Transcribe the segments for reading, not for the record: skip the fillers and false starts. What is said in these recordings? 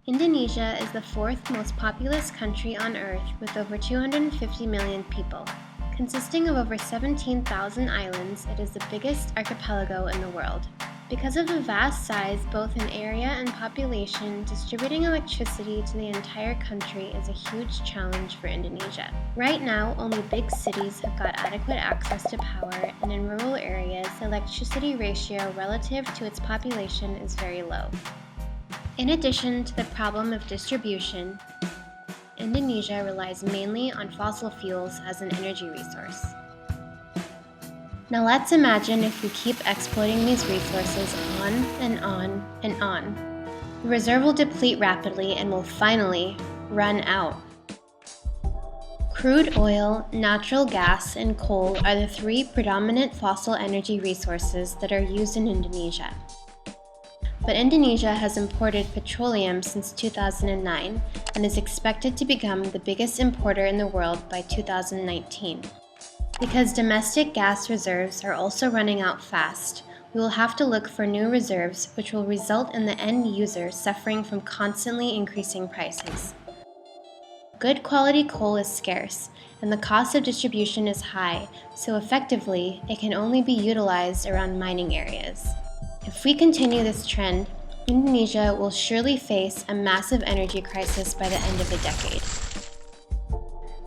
Indonesia is the fourth most populous country on Earth with over 250 million people. Consisting of over 17,000 islands, it is the biggest archipelago in the world. Because of the vast size, both in area and population, distributing electricity to the entire country is a huge challenge for Indonesia. Right now, only big cities have got adequate access to power, and in rural areas, the electricity ratio relative to its population is very low. In addition to the problem of distribution, Indonesia relies mainly on fossil fuels as an energy resource. Now let's imagine if we keep exploiting these resources on and on and on. The reserve will deplete rapidly and will finally run out. Crude oil, natural gas, and coal are the three predominant fossil energy resources that are used in Indonesia. But Indonesia has imported petroleum since 2009 and is expected to become the biggest importer in the world by 2019. Because domestic gas reserves are also running out fast, we will have to look for new reserves, which will result in the end user suffering from constantly increasing prices. Good quality coal is scarce, and the cost of distribution is high, so effectively, it can only be utilized around mining areas. If we continue this trend, Indonesia will surely face a massive energy crisis by the end of the decade.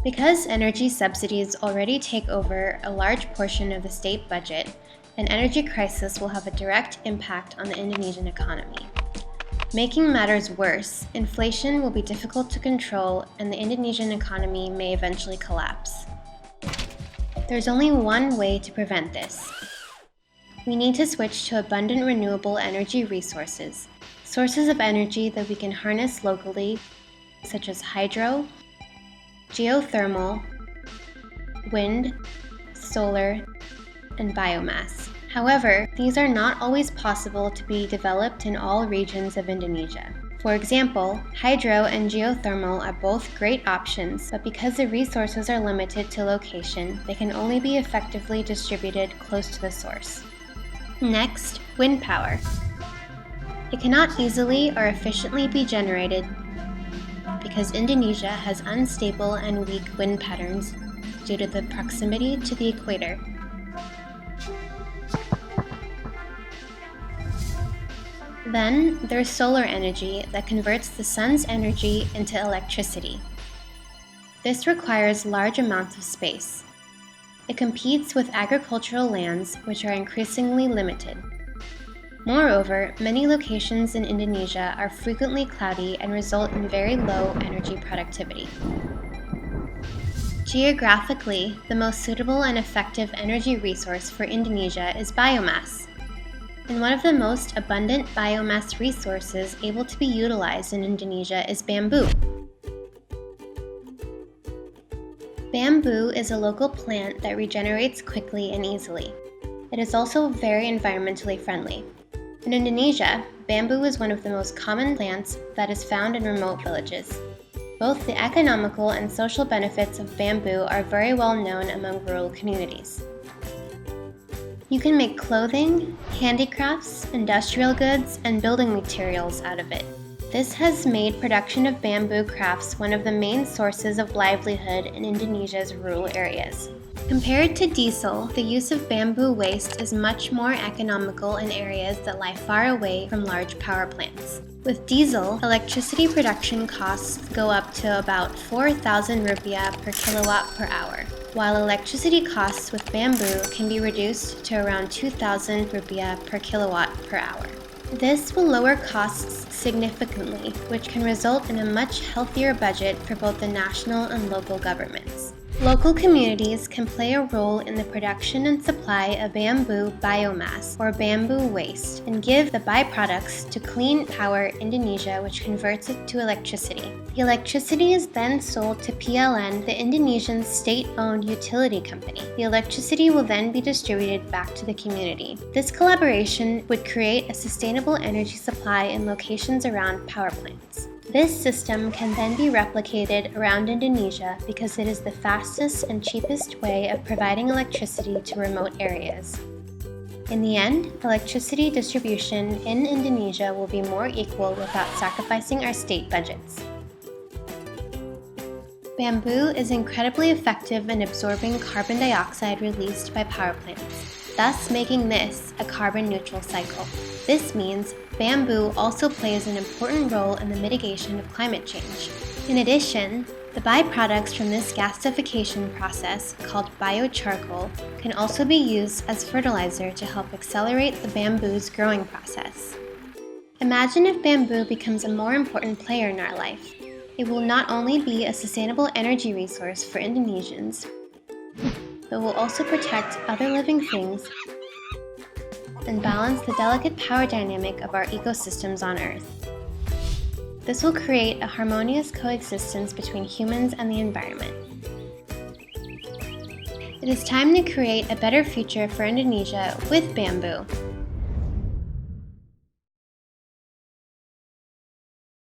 Because energy subsidies already take over a large portion of the state budget, an energy crisis will have a direct impact on the Indonesian economy. Making matters worse, inflation will be difficult to control and the Indonesian economy may eventually collapse. There's only one way to prevent this. We need to switch to abundant renewable energy resources, sources of energy that we can harness locally, such as hydro, geothermal, wind, solar, and biomass. However, these are not always possible to be developed in all regions of Indonesia. For example, hydro and geothermal are both great options, but because the resources are limited to location, they can only be effectively distributed close to the source. Next, wind power. It cannot easily or efficiently be generated because Indonesia has unstable and weak wind patterns due to the proximity to the equator. Then, there's solar energy that converts the sun's energy into electricity. This requires large amounts of space. It competes with agricultural lands, which are increasingly limited. Moreover, many locations in Indonesia are frequently cloudy and result in very low energy productivity. Geographically, the most suitable and effective energy resource for Indonesia is biomass. And one of the most abundant biomass resources able to be utilized in Indonesia is bamboo. Bamboo is a local plant that regenerates quickly and easily. It is also very environmentally friendly. In Indonesia, bamboo is one of the most common plants that is found in remote villages. Both the economical and social benefits of bamboo are very well known among rural communities. You can make clothing, handicrafts, industrial goods, and building materials out of it. This has made production of bamboo crafts one of the main sources of livelihood in Indonesia's rural areas. Compared to diesel, the use of bamboo waste is much more economical in areas that lie far away from large power plants. With diesel, electricity production costs go up to about 4,000 rupiah per kilowatt per hour, while electricity costs with bamboo can be reduced to around 2,000 rupiah per kilowatt per hour. This will lower costs significantly, which can result in a much healthier budget for both the national and local governments. Local communities can play a role in the production and supply of bamboo biomass or bamboo waste and give the byproducts to Clean Power Indonesia, which converts it to electricity. The electricity is then sold to PLN, the Indonesian state-owned utility company. The electricity will then be distributed back to the community. This collaboration would create a sustainable energy supply in locations around power plants. This system can then be replicated around Indonesia because it is the fastest and cheapest way of providing electricity to remote areas. In the end, electricity distribution in Indonesia will be more equal without sacrificing our state budgets. Bamboo is incredibly effective in absorbing carbon dioxide released by power plants, thus making this a carbon-neutral cycle. This means bamboo also plays an important role in the mitigation of climate change. In addition, the byproducts from this gasification process, called biocharcoal, can also be used as fertilizer to help accelerate the bamboo's growing process. Imagine if bamboo becomes a more important player in our life. It will not only be a sustainable energy resource for Indonesians, but will also protect other living things and balance the delicate power dynamic of our ecosystems on Earth. This will create a harmonious coexistence between humans and the environment. It is time to create a better future for Indonesia with bamboo.